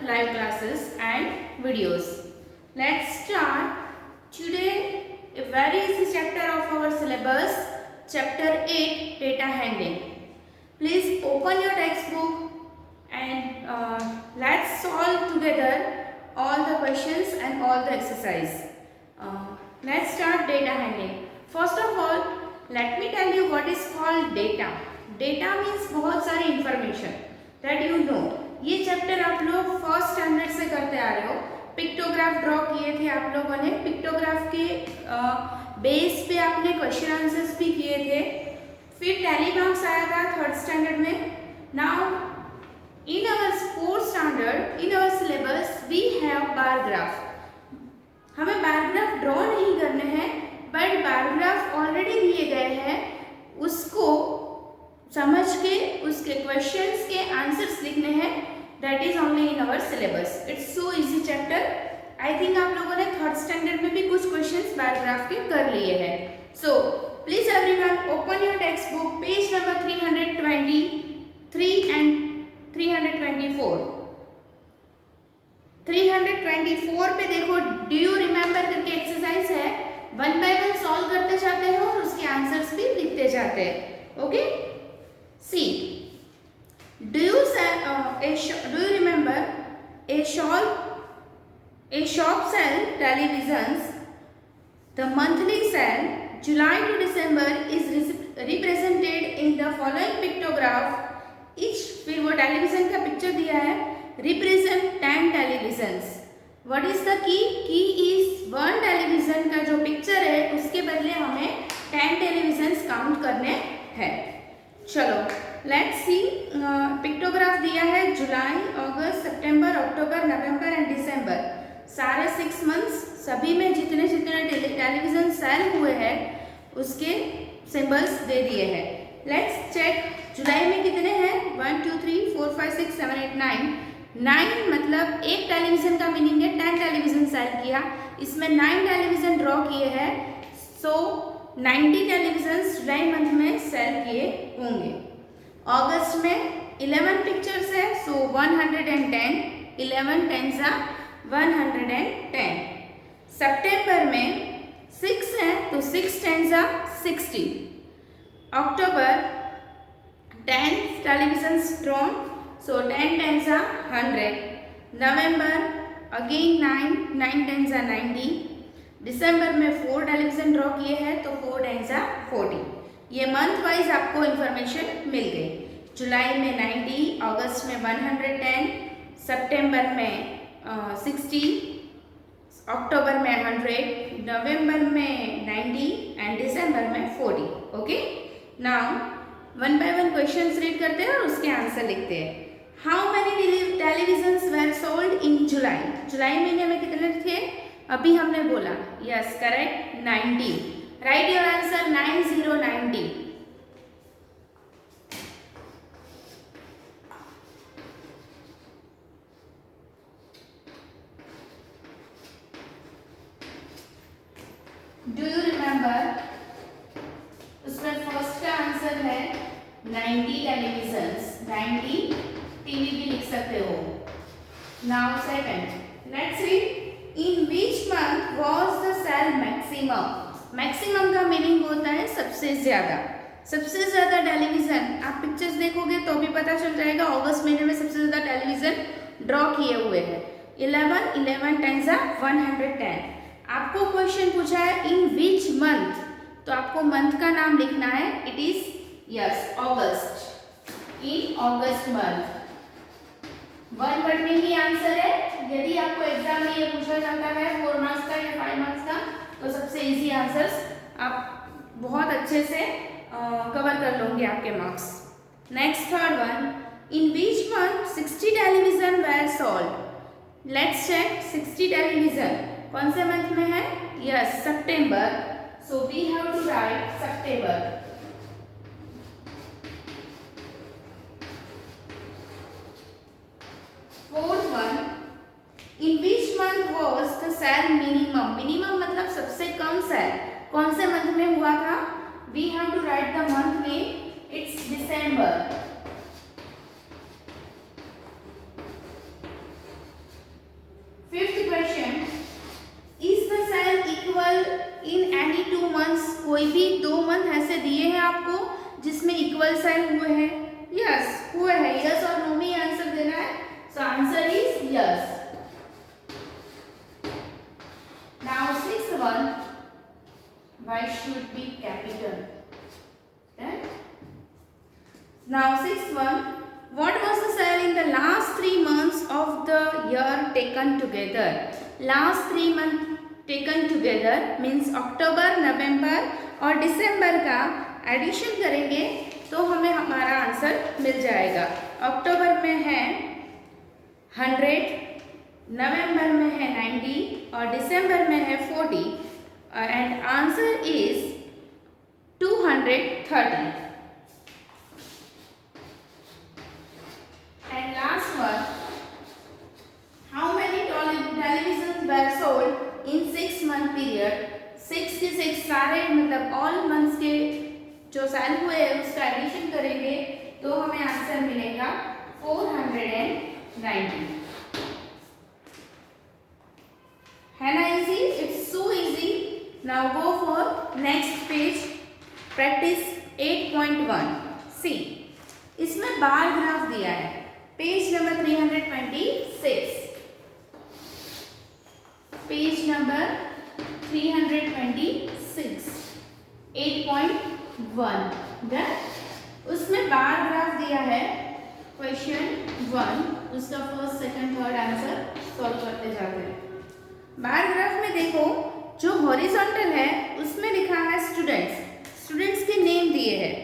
live classes and videos. Let's start today a very easy chapter of our syllabus, chapter 8, data handling. Please open your textbook and let's solve together all the questions and all the exercise. Let's start data handling. First of all, let me tell you what is called data. Data means बहुत सारी information that you know. ये chapter आप लोग first standard से करते आ रहे हो. Pictograph draw किए थे आप लोगों ने. पिक्टोग्राफ के बेस पे आपने क्वेश्चन आंसर्स भी किए थे. फिर टैली मार्क्स आया था थर्ड स्टैंडर्ड में. Now in our fourth standard in our syllabus we have bar graph. हमें बार ग्राफ ड्रॉ नहीं करने हैं, बट बार ग्राफ ऑलरेडी दिए गए हैं, उसको समझ के उसके क्वेश्चंस के आंसर्स लिखने हैं. That is only in our syllabus. It's so easy chapter. I think आप लोगों ने थर्ड स्टैंडर्ड में भी कुछ क्वेश्चंस बार ग्राफ के कर लिए हैं. So please everyone open your text book page number 323 and 324. 324 पे देखो, डू यू रिमेंबर करके एक्सरसाइज है. वन बाय वन सॉल्व करते जाते हो और उसके आंसर्स भी लिखते जाते हैं. Okay, see, do you remember a shop sell televisions? The monthly sale July to December is represented in the following pictograph. Each, फिर वो टेलीविजन का पिक्चर दिया है. Represent 10 televisions. What is the key? Key is one television का जो picture है उसके बदले हमें 10 टेलीविजन्स काउंट करने हैं. चलो लेट्स सी. पिक्टोग्राफ दिया है जुलाई, August, September, October, November and दिसंबर. सारे 6 मंथ्स, सभी में जितने जितने टेलीविजन सेल हुए हैं उसके सिंबल्स दे दिए हैं. Let's check. जुलाई में कितने हैं? 1 2 3 4 5 6 7 8 9. 9 मतलब एक टेलीविजन का मीनिंग है 10 टेलीविजन सेल किया. इसमें 9 टेलीविजन ड्रॉ किए हैं. सो 90 टेलीविजन जुलाई मंथ में सेल किए होंगे. अगस्त में 11 पिक्चर्स है, सो 110. 11 10 110. सितंबर में 6 है तो 6 10 60. अक्टूबर 10 टेलीविजन ड्रॉन, सो 10 10 100. नवंबर अगेन 9 10 90. दिसंबर में 4 टेलीविजन ड्रॉ किए हैं तो 4 10 40. ये मंथ वाइज आपको इंफॉर्मेशन मिल गई. जुलाई में 90, अगस्त में 110, सितंबर में 60, अक्टूबर में 100, नवंबर में 90 एंड दिसंबर में 40. Okay, now one by one questions read करते हैं और उसके आंसर लिखते हैं. How many televisions were sold in July? जुलाई महीने में कितने थे? अभी हमने बोला. Yes, correct, 90. Write your answer 9090. Do you remember? उसमें फर्स्ट का आंसर है 90 टेलीविजन्स. 90 टीवी भी लिख सकते हो. Now second, let's read. In which month was the sale maximum? Maximum का मीनिंग होता है सबसे ज्यादा. सबसे ज्यादा टेलीविजन आप पिक्चर्स देखोगे तो भी पता चल जाएगा. अगस्त महीने में सबसे ज्यादा टेलीविजन ड्रॉ किए हुए हैं. 11 11 10 110. आपको क्वेश्चन पूछा है इन विच मंथ, तो आपको मंथ का नाम लिखना है. It is yes August. In August month. 1 word में ही आंसर है. यदि आपको एग्जाम में ये पूछा जाता है 4 मार्क्स का या 5 मार्क्स का, तो सबसे इजी आंसर्स आप बहुत अच्छे से कवर कर लोगे आपके marks. Next third one. In which month 60 television were sold? Let's check. 60 television कौन से मंथ में है? Yes, September. So we have to write September. Fourth one. In which month was the sale minimum? Minimum मतलब सबसे कम cell कौन से month में हुआ था? We have to write the month name. It's December. Equal sign हुए हैं? Yes हुए हैं। यस और नो में आंसर देना है। So answer is yes. Now sixth one, y should be capital. Right? Now sixth one, what was the sale in the last 3 months of the year taken together? Last 3 month taken together means अक्टूबर, नवंबर और दिसंबर का addition करेंगे तो हमें हमारा answer मिल जाएगा। अक्टूबर में है 100, नवंबर में है 90 और दिसंबर में है 40 and answer is 230. And last one, how many televisions were sold in 6-month period? 6 के 6 सारे मतलब all months के जो सेल हुए हैं उसका एडिशन करेंगे तो हमें आंसर मिलेगा 490. है ना easy? It's so easy. Now go for next page, practice 8.1. See, इसमें बार ग्राफ दिया है, पेज नंबर 326. Page number 326, 8.1. उसमें बार ग्राफ दिया है. क्वेश्चन 1, उसका first, second, third answer solve करते जाते हैं. बार ग्राफ में देखो, जो हॉरिजॉन्टल है उसमें लिखा है स्टूडेंट्स. स्टूडेंट्स के नेम दिए हैं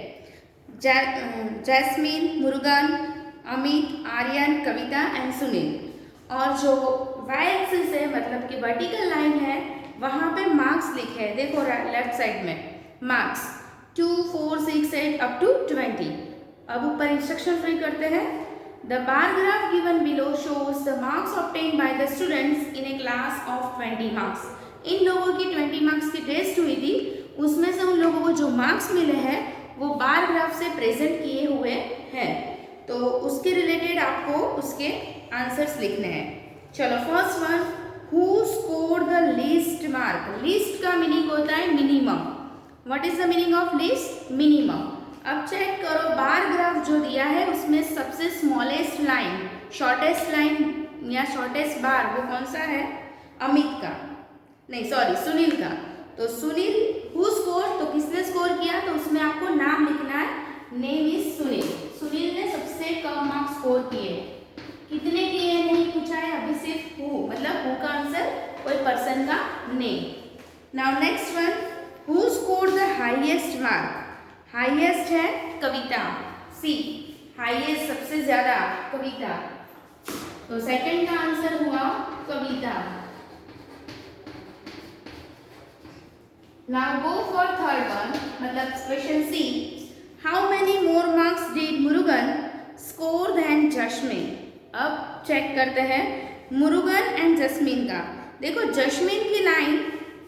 जैस्मीन, मुरुगन, अमित, आर्यन, कविता एंड सुनील. और जो वाई एक्सिस है मतलब कि वर्टिकल लाइन है वहाँ पे मार्क्स लिखे हैं. देखो लेफ्ट साइड में मार्क्स 2, 4, 6, 8 अप टू 20. अब ऊपर इंस्ट्रक्शन रीड करते हैं. The bar graph given below shows the marks obtained by the students in a class of 20 marks. इन लोगों की 20 मार्क्स की टेस्ट हुई थी, उसमें से उन लोगों को जो मार्क्स मिले हैं वो बार ग्राफ से प्रेजेंट किए हुए हैं. तो उसके रिलेटेड आपको उसके आंसर्स लिखने हैं. चलो first one, who scored the least mark. Least का मीनिंग होता है minimum. What is the meaning of least? Minimum. अब चेक करो बार ग्राफ जो दिया है उसमें सबसे स्मॉलेस्ट लाइन, शॉर्टेस्ट लाइन या शॉर्टेस्ट बार वो कौन सा है? अमित का, नहीं सॉरी सुनील का. तो सुनील हु स्कोर, तो किसने स्कोर किया? तो उसमें आपको नाम लिखना है. Name is Sunil. सुनील ने सबसे कम मार्क्स स्कोर किए. कितने किए नहीं पूछा है अभी, सिर्फ हु, मतलब हु का आंसर कोई पर्सन का name. Now next one, who scored the highest mark. Highest है कविता. सी, हाईएस्ट सबसे ज्यादा कविता. तो सेकंड का आंसर हुआ Kavita. Now go for third one, मतलब question C, how many more marks did Murugan score than Jasmine. अब चेक करते हैं मुरुगन एंड जस्मीन का. देखो जस्मीन की लाइन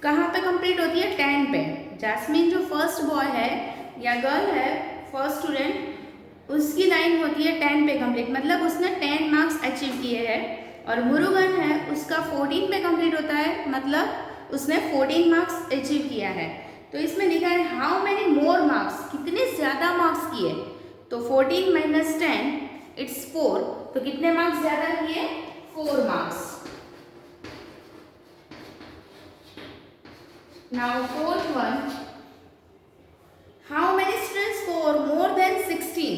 कहाँ पे कंप्लीट होती है? 10 पे. जैस्मीन जो फर्स्ट बॉय है या गर्ल है, फर्स्ट स्टूडेंट, उसकी लाइन होती है 10 पे कंप्लीट, मतलब उसने 10 मार्क्स अचीव किए हैं. और मुरुगन है उसका 14 पे कंप्लीट होता है, मतलब उसने 14 मार्क्स अचीव किया है. तो इसमें लिखा है हाउ मेनी मोर मार्क्स, कितने ज़्यादा मार्क्स किए. तो 14 माइनस 10 इट्स 4. तो कितने मार्क्स ज़्यादा किए? 4 marks. Now fourth one, how many students score more than 16.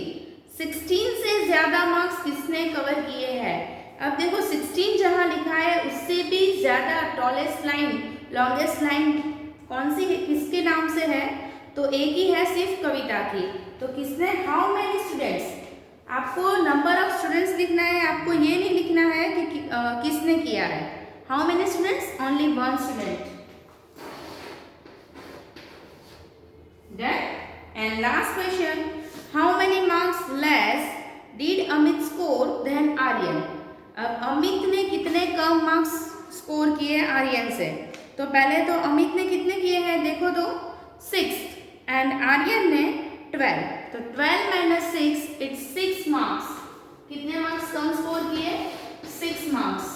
16 से ज्यादा मार्क्स किसने कवर किए हैं? अब देखो 16 जहां लिखा है उससे भी ज्यादा टॉलेस्ट लाइन, लॉन्गेस्ट लाइन कौन सी है, किसके नाम से है? तो एक ही है सिर्फ कविता की. तो किसने, हाउ मेनी स्टूडेंट्स, आपको नंबर ऑफ स्टूडेंट्स लिखना है, आपको ये नहीं लिखना है कि किसने किया है. How many students? Only 1 student. Done? And last question, how many marks less did Amit score than Aryan? अब अमित ने कितने कम मार्क्स स्कोर किए आर्यन से? तो पहले तो अमित ने कितने किए हैं देखो तो 6 एंड आर्यन ने 12. तो 12 माइनस 6 इट्स 6 मार्क्स. कितने मार्क्स कम स्कोर किए? 6 marks.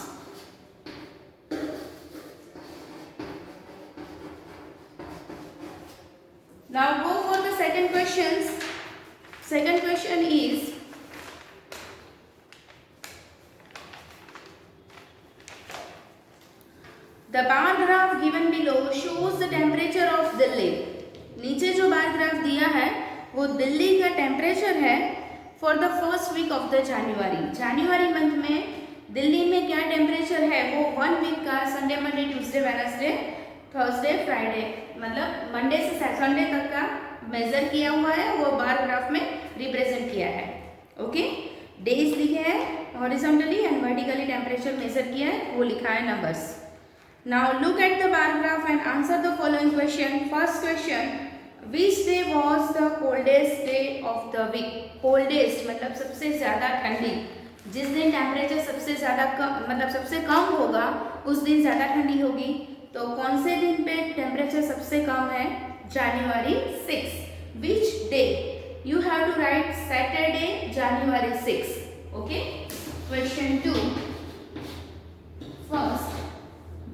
Now go for the second questions. Second question is, the bar graph given below shows the temperature of Delhi. नीचे जो बार ग्राफ दिया है वो दिल्ली का टेम्परेचर है for the first week of the January month में दिल्ली में क्या टेम्परेचर है वो 1 वीक का Sunday Monday Tuesday Wednesday Thursday Friday मतलब मंडे से संडे तक का मेजर किया हुआ है, वो बार ग्राफ में रिप्रेजेंट किया है। ओके, डेज लिखे हैं horizontally and vertically temperature measure किया है, वो लिखा है numbers. Now look at the bar graph and answer the following question. First question, which day was the coldest day of the week? Coldest मतलब सबसे ज़्यादा ठंडी, जिस दिन टेम्परेचर सबसे ज़्यादा कम मतलब सबसे कम होगा उस दिन ज़्यादा ठंडी होगी। तो कौन से दिन पे टेम्परेचर सबसे कम है? January 6. Which day? You have to write Saturday, January 6. Okay. Question 2. First,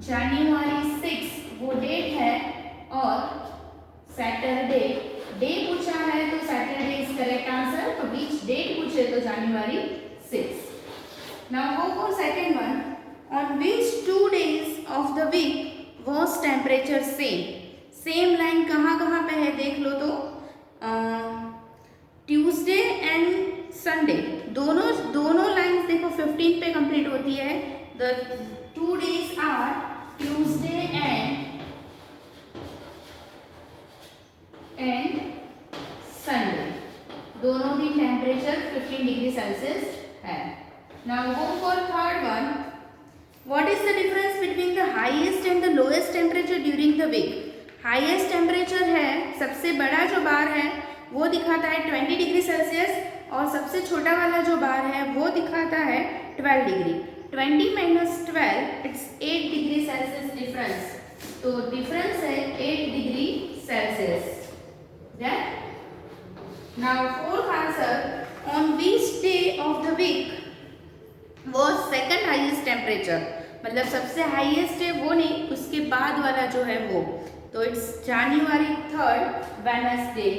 January 6 वो डेट है और सैटरडे डे पूछा है तो सैटरडे इज करेक्ट आंसर। तो बीच डेट पूछे तो January 6. Now go for second one. On which 2 days of the week was temperature same? Same line कहाँ पे है देख लो तो ट्यूसडे एंड संडे दोनों लाइंस देखो 15 पे कंप्लीट होती है। The 2 days are Tuesday and Sunday, दोनों दिन टेम्परेचर 15 डिग्री सेल्सियस है। Now go for third one. What is the difference between the highest and the lowest temperature during the week? Highest temperature है, सबसे बड़ा जो बार है वो दिखाता है 20 डिग्री सेल्सियस और सबसे छोटा वाला जो बार है वो दिखाता है 12 degree. 20 minus 12 it's 8 degree Celsius difference, तो डिफरेंस है 8 degree Celsius. Now fourth answer, on which day of the week was second highest temperature? मतलब सबसे हाईएस्ट है वो नहीं, उसके बाद वाला जो है वो, तो it's January 3rd Wednesday.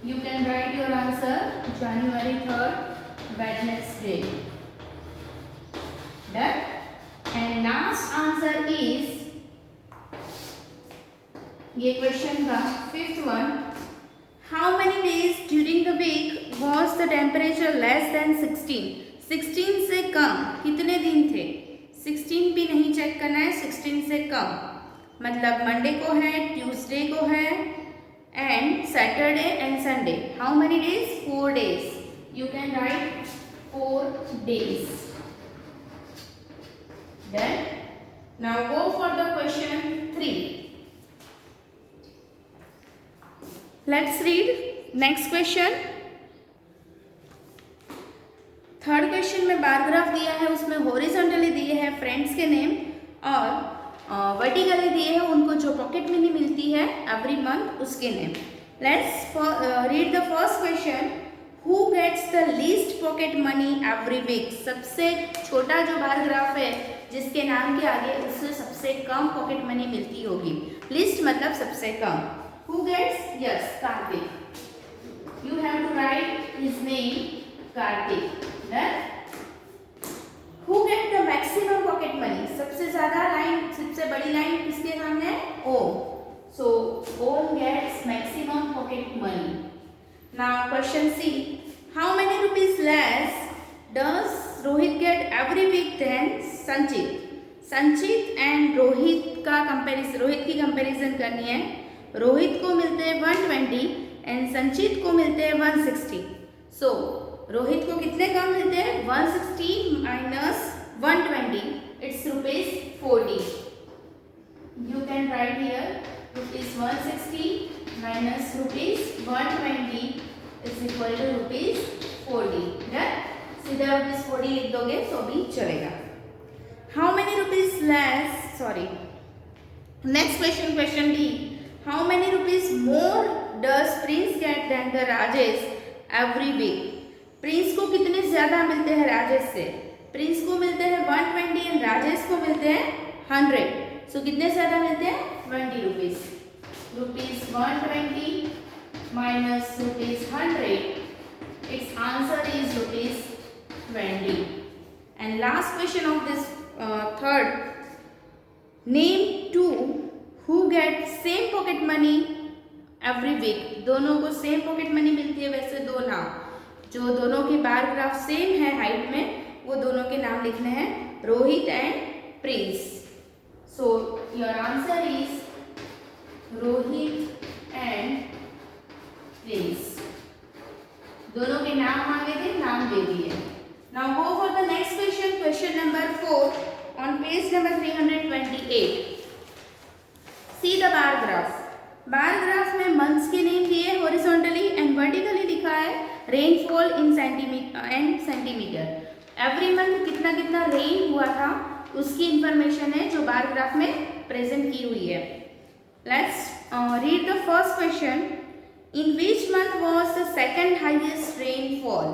You can write your answer January 3rd Wednesday. Done. And last answer is ये क्वेश्चन का fifth one, how many days during the week was the temperature less than 16? 16 से कम कितने दिन थे? 16 भी नहीं check करना है, 16 से कम मतलब मंडे को है, ट्यूसडे को है and Saturday and Sunday. How many days? 4 days. You can write 4 days. Then now go for the question 3. Let's read next question. Third question में बार ग्राफ दिया है, उसमें हॉरिजॉन्टली दिए हैं फ्रेंड्स के नेम और वर्टिकली दिए हैं उनको जो पॉकेट मनी मिलती है एवरी मंथ उसके name. Let's read the first question. Who gets the least pocket money every week? सबसे छोटा जो बार ग्राफ है जिसके नाम के आगे उससे सबसे कम पॉकेट मनी मिलती होगी। लिस्ट मतलब सबसे कम। Who gets? Yes, Kartik. You have to write his name Kartik. Who get the maximum pocket money? सबसे ज्यादा लाइन, सबसे बड़ी लाइन किसके सामने है? ओम। So Om gets maximum pocket money. Now question C. How many rupees less does Rohit get every week than Sanchit? संचित and Rohit का comparison, Rohit की कंपैरिजन करनी है। रोहित को मिलते हैं 120 एंड संचित को मिलते हैं 160। So रोहित को कितने कम मिलते हैं? 160 minus 120, it's ₹40. You can write here ₹160 minus ₹120 is equal to ₹40. सीधा ₹40 लिख दोगे तो भी चलेगा। How many rupees less? Sorry. Next question, question D. How many rupees more does Prince get than the Rajesh every week? Prince को कितने ज्यादा मिलते हैं राजेश से? प्रिंस को मिलते हैं 120 एंड राजेश को मिलते हैं 100। सो कितने ज्यादा मिलते हैं? 20 rupees. ₹120 minus rupees 100. Its answer is rupees 20. And last question of this third. Name two who get same pocket money every week. दोनों को सेम पॉकेट मनी मिलती है, वैसे दो नाम जो दोनों के बार ग्राफ सेम है हाइट में, वो दोनों के नाम लिखने हैं, Rohit and Prince. So your answer is Rohit and Prince. दोनों के नाम मांगे थे, नाम दे दिए. Now go for the next question. Question number 4 on page number 328. See the bar graph. Bar graph में मंथ्स के नेम दिए हॉरिजॉन्टली एंड वर्टिकली लिखा है rainfall in centimetre. Every month कितना कितना रेन हुआ था उसकी इंफॉर्मेशन है जो बार ग्राफ में प्रेजेंट की हुई है. Let's read the first question. In which month was the second highest rainfall.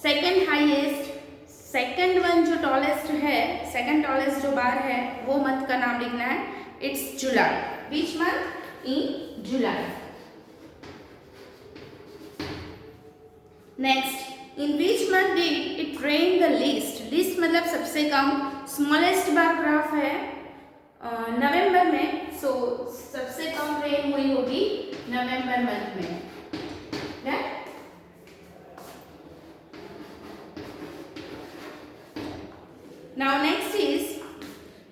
Second highest, second one जो टॉलेस्ट है, सेकेंड टॉलेस्ट जो बार है वो मंथ का नाम लिखना है. It's July. Which month? in July. Next, in which month did it rain the least? Least मतलब सबसे कम. Smallest बार ग्राफ है नवंबर में, so सबसे कम रेन हुई होगी नवंबर मंथ में. Now next is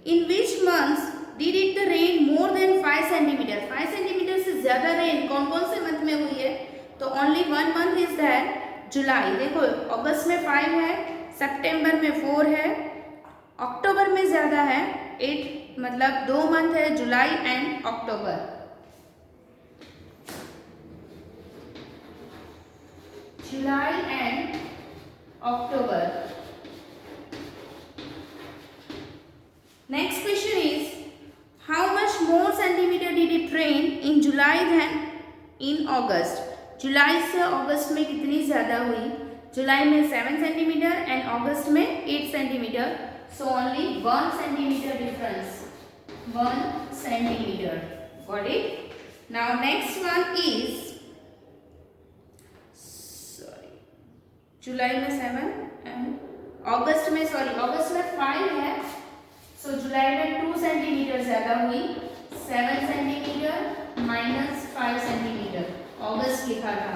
in which months did it the rain more than 5 centimeter. 5 centimeter से ज़्यादा रेन कौन कौन से मंथ में हुई है? तो only one month is that July. देखो अगस्त में 5 है, सितंबर में 4 है, अक्टूबर में ज़्यादा है 8, मतलब 2 मंथ है July and October. July and October. Next question is how much more centimeter did it rain in July than in August. जुलाई से अगस्त में कितनी ज़्यादा हुई? जुलाई में 7 सेंटीमीटर एंड अगस्त में 8 centimetre. So only 1 centimetre difference. 1 centimetre. Got it? Now next one is, sorry, जुलाई में 7 एंड अगस्त में, सॉरी अगस्त में 5 है, सो जुलाई में 2 सेंटीमीटर ज़्यादा हुई. 7 सेंटीमीटर माइनस 5 सेंटीमीटर अगस्त लिखा था.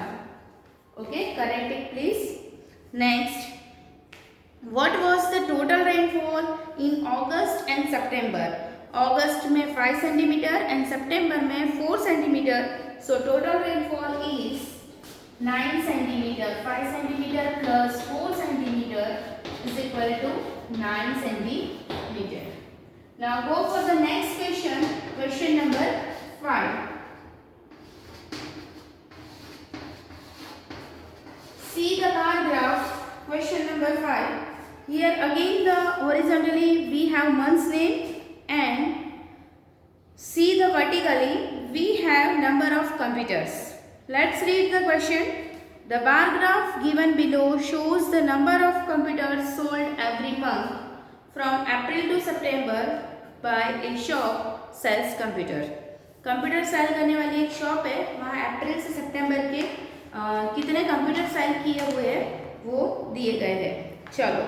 Okay, correct it please. Next, what was the total rainfall in August and September. अगस्त में 5 सेंटीमीटर एंड सितंबर में 4 centimetre. So total rainfall is 9 centimetre. 5 centimetre plus 4 centimetre is equal to 9 centimetre. Now go for the next question. Question number 5. See the bar graph. Question number 5. Here again the horizontally we have month's name and see the vertically we have number of computers. Let's read the question. The bar graph given below shows the number of computers sold every month from April to September by a shop sells computer. Computer sell करने वाली एक shop है, वहाँ अप्रैल से सितंबर के कितने computer cell किए हुए हैं वो दिए गए हैं. चलो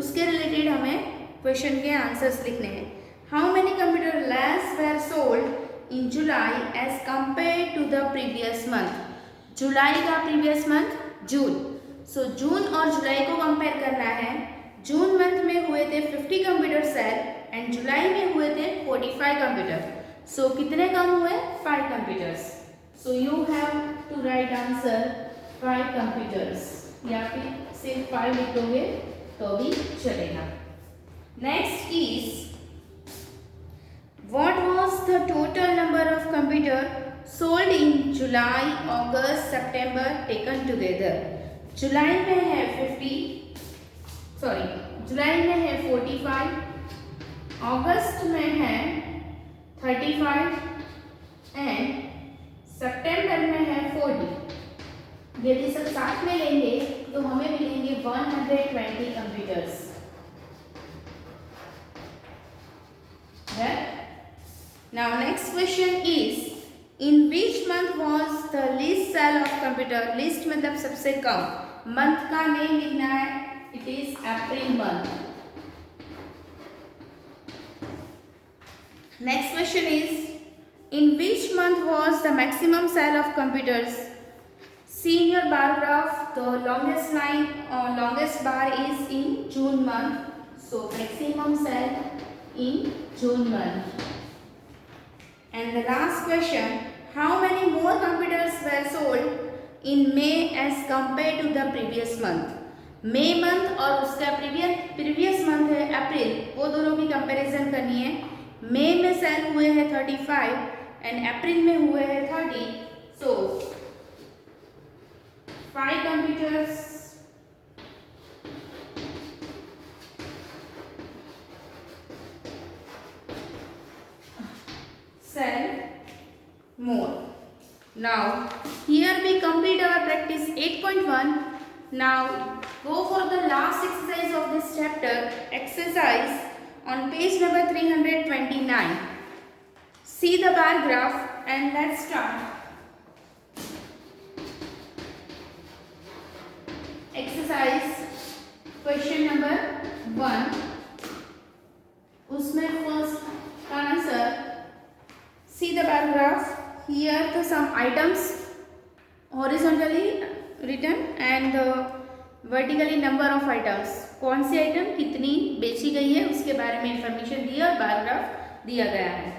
उसके रिलेटेड हमें क्वेश्चन के आंसर्स लिखने हैं. How many computer labs were sold in July as compared to the previous month. जुलाई का प्रीवियस मंथ जून. सो जून और जुलाई को कंपेयर करना है. जून मंथ में हुए थे 50 कंप्यूटर सेल एंड जुलाई में हुए थे 45 कंप्यूटर. सो कितने कम हुए? 5 computers. So you have to write answer 5 computers, या फिर सिर्फ 5 लिख दोगे तो भी चलेगा. Next is what was the total number of computer sold in July, August, September taken together. जुलाई में है 50, सॉरी जुलाई में है 45, अगस्त में है 35 एंड सितंबर में है 40. यदि सब साथ में लेंगे तो हमें मिलेंगे 120 computers. Now next question is in which month was the least sale of computer? Least मतलब सबसे कम, मंथ का नेम लिखना है, it is April month. Next question is in which month was the maximum sale of computers? See in your bar graph, the longest line or longest bar is in June month. So maximum sale in June month. And the last question, how many more computers were sold in May as compared to the previous month? May month और उसका previous month है अप्रैल, वो दोनों की comparison करनी है। मई में cell हुए हैं 35 एंड अप्रैल में हुए हैं 30, सो 5 computers sell more. Now here we complete our practice 8.1. Now go for the last exercise of this chapter, exercise on page number 329. See the bar graph and let's start. Exercise question number 1. उसमें first answer. See the bar graph. Here the some items horizontally written and vertically number of items. कौन सी item कितनी बेची गई है उसके बारे में information दी और बार ग्राफ दिया गया है।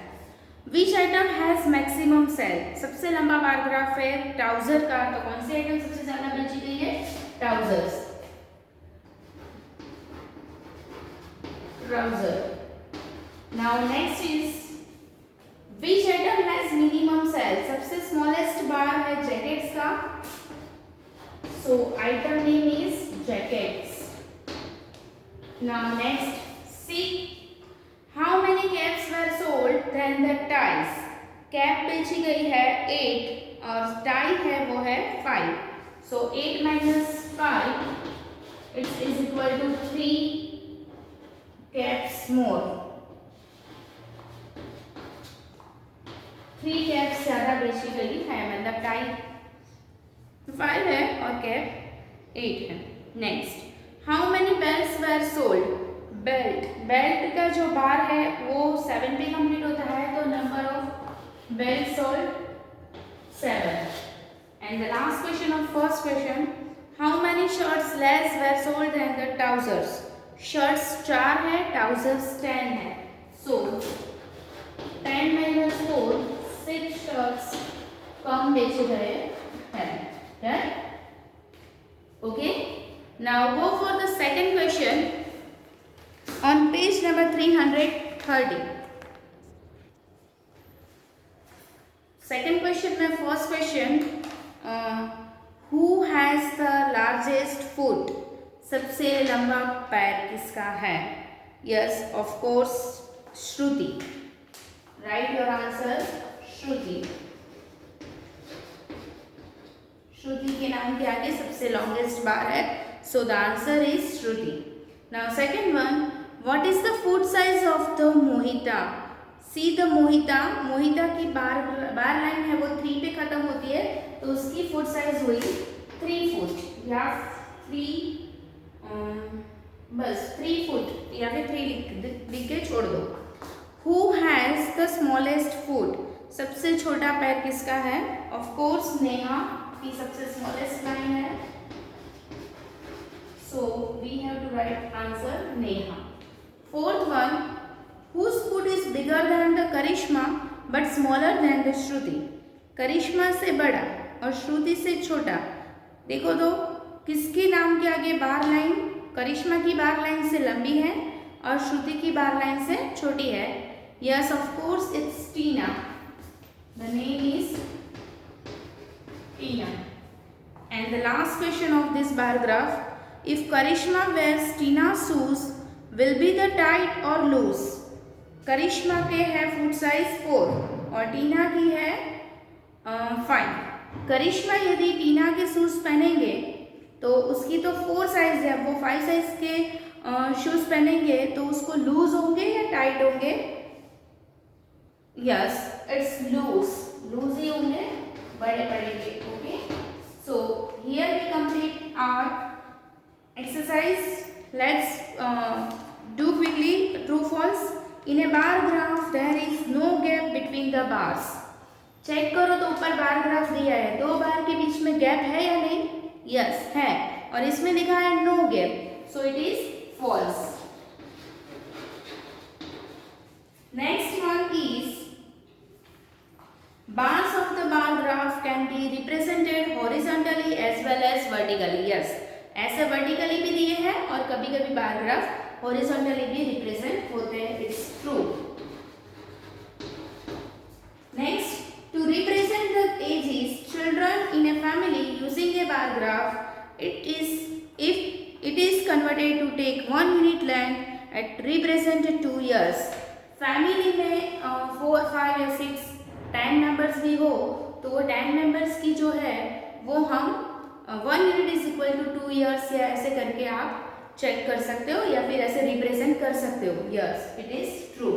Which item has maximum sale? सबसे लंबा बार ग्राफ है ट्राउजर का, तो कौन सी आइटम सबसे ज्यादा बेची गई है? Trousers, trouser. Now next is which item has minimum sale? सबसे smallest बार है जैकेट्स का, so item name is jackets. Now next, see how many caps were sold than the ties? Cap बेची गई है 8 और टाई है वो है 5, so 8 minus 5 it is equal to 3 caps more. 3 caps ज्यादा बेची गई है, मतलब टाई 5 है और कैप 8 है। Next, how many belts were sold? Belt का जो बार है वो 7 पे कंप्लीट होता है, तो number of belt sold 7. And the last question of first question, how many shirts less were sold than the trousers? Shirts 4 है, ट्राउजर्स 10 है, सो 10 minus 4 6 शर्ट्स कम बेचे गए हैं। Okay, now go for the second question on page number 330. Second question में first question, who has the largest foot? सबसे लंबा पैर किसका है? Yes, of course, Shruti. Write your answer, श्रुति. श्रुति के नाम के आगे सबसे longest बार है, so the answer is Shruti. Now second one, what is the foot size of the Mohita? See the मोहिता की बार लाइन है वो 3 पे खत्म होती है, तो उसकी फुट साइज हुई 3 फुट या 3 फुट या फिर 3 लिख के छोड़ दो। Who has the smallest foot? सबसे छोटा पैर किसका है? Of course नेहा की सबसे स्मॉलेस्ट लाइन है, so we have to write answer Neha. Fourth one, whose foot is bigger than the Karishma but smaller than the Shruti? Karishma से बड़ा और श्रुति से छोटा। देखो तो किसके नाम के आगे बार लाइन करिश्मा की बार लाइन से लंबी है और श्रुति की बार लाइन से छोटी है। Yes, of course, it's Tina. The name is Tina. And the last question of this bar graph, if Karishma wears Tina's shoes, will be the tight or loose? करिश्मा के है फुट साइज 4 और टीना की है 5। करिश्मा यदि टीना के शूज पहनेंगे तो उसकी तो 4 साइज है, वो 5 साइज के शूज पहनेंगे तो उसको लूज होंगे या टाइट होंगे? यस इट्स लूज, लूज ही होंगे बड़े बड़े के. Okay, so here we complete our exercise. Let's do quickly true false. In a bar graph there is no gap between the bars. Check करो तो ऊपर बार ग्राफ दिया है, दो बार के बीच में गैप है या नहीं? यस है, और इसमें लिखा है no gap, so it is false. Next one is bars of the bar graph can be represented horizontally as well as vertically. yes, ऐसे vertically भी दिए हैं और कभी कभी bar graph horizontally भी represent होते हैं. it's true. next, to represent the ages children in a family using a bar graph, it is if it is converted to take 1 unit length at represent 2 years. family में 4, 5 या 6 10 members भी हो तो वो 10 members की जो है वो हम 1 unit is equal to 2 years या ऐसे करके आप चेक कर सकते हो या फिर ऐसे रिप्रेजेंट कर सकते हो. Yes it is true.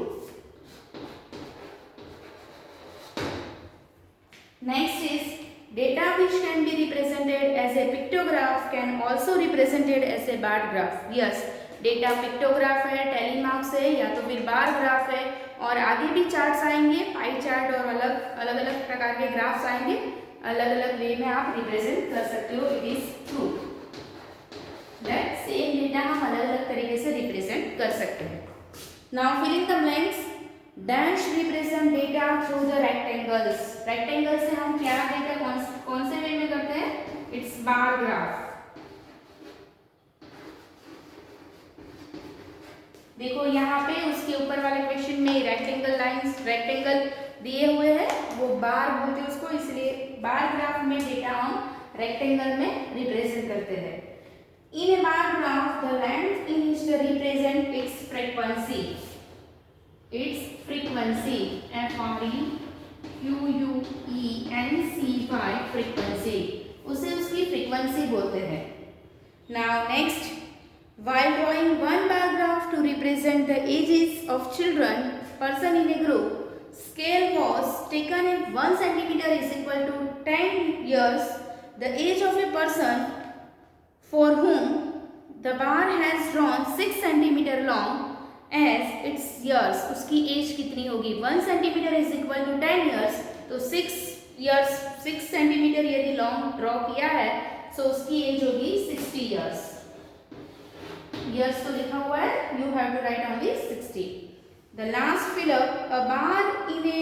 Next is data which can be represented as a pictograph can also represented as a bar graph. yes, data pictograph है, टेलीमार्क्स है या तो फिर बार ग्राफ है, और आगे भी चार्ट्स आएंगे, पाई चार्ट और अलग अलग प्रकार के ग्राफ्स आएंगे. अलग अलग वे में आप रिप्रेजेंट कर सकते हो. It is true that same data हम अलग अलग तरीके से रिप्रेजेंट कर सकते हैं. Now fill in the blanks. Dash represent data through the rectangles. Rectangle से हम क्या डेटा कौन से वे में करते हैं? It's bar graph. देखो यहाँ पे उसके ऊपर वाले क्वेश्चन में रेक्टेंगल लाइंस, रेक्टेंगल दिए हुए हैं, वो बार बोलते हैं उसको, इसलिए बार ग्राफ में डेटा हम रेक्टेंगल में रिप्रेजेंट करते हैं. In a bar graph the length in which the represent its frequency. Its frequency FREQUENCY frequency, उसे उसकी फ्रीक्वेंसी बोलते हैं. Now next, while drawing one bar graph to represent the ages of children person in a group, scale was taken at 1 centimeter is equal to 10 years. The age of a person for whom the bar has drawn 6 centimeter long as its years, उसकी as कितनी होगी? 1 centimeter is equal to 10 years, तो 6 years 6 centimeter यदि long draw किया है तो उसकी as होगी 60 years. years तो लिखा हुआ है, you have to write only 60. The last figure, a bar in a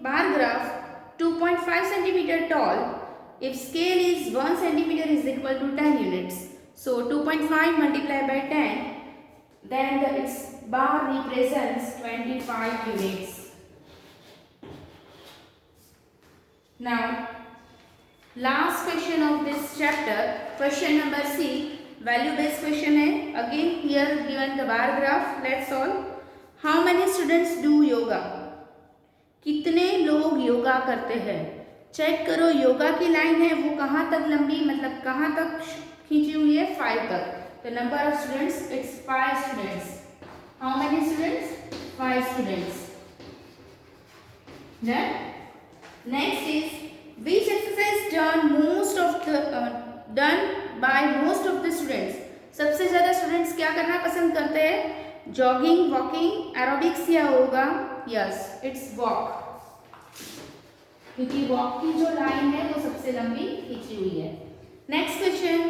bar graph 2.5 centimeter tall, if scale is 1 centimeter is equal to 10 units. So 2.5 multiplied by 10, then its bar represents 25 units. Now last question of this chapter, question number C. Value based question है. Again here given the bar graph. Let's solve. How many students do yoga. कितने लोग योगा करते हैं? Check करो योगा की line है वो कहाँ तक लंबी, मतलब कहाँ तक खींची हुई है? 5 तक. The number of students it's 5 students. How many students? 5 students. Next is which exercise done by most of the students. सबसे ज्यादा स्टूडेंट्स क्या करना पसंद करते हैं? जॉगिंग, वॉकिंग, एरोबिक्स या योगा? यस इट्स वॉक, क्योंकि वॉक की जो लाइन है वो सबसे लंबी खींची हुई है. Next question,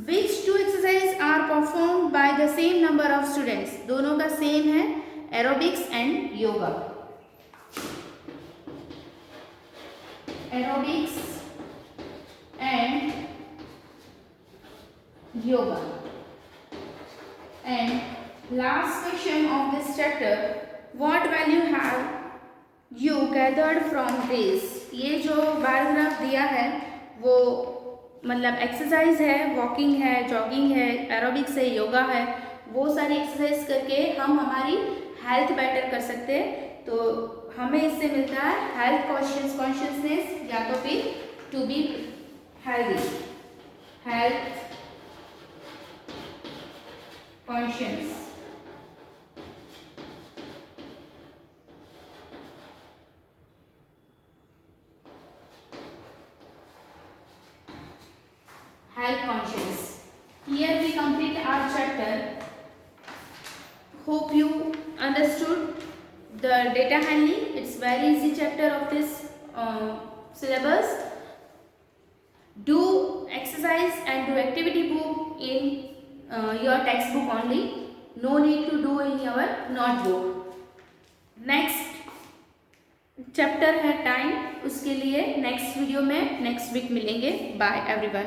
which two exercise are performed by the same number of students. दोनों का सेम है, aerobics and yoga. Aerobics and yoga. And last question of this chapter, what value have you gathered from this. ये जो bar graph दिया है वो मतलब exercise है, वॉकिंग है, जॉगिंग है, एरोबिक्स है, योगा है, वो सारी एक्सरसाइज करके हम हमारी हेल्थ बेटर कर सकते हैं. तो हमें इससे मिलता है हेल्थ कॉन्शियसनेस या तो फिर to be healthy, health conscious. health conscious. Here we complete our chapter. Hope you understood the data handling. It's very easy chapter of this syllabus. Do exercise and do activity book in your textbook only. No need to do in your notebook. Next chapter है time, उसके लिए next video में next week मिलेंगे. Bye everyone.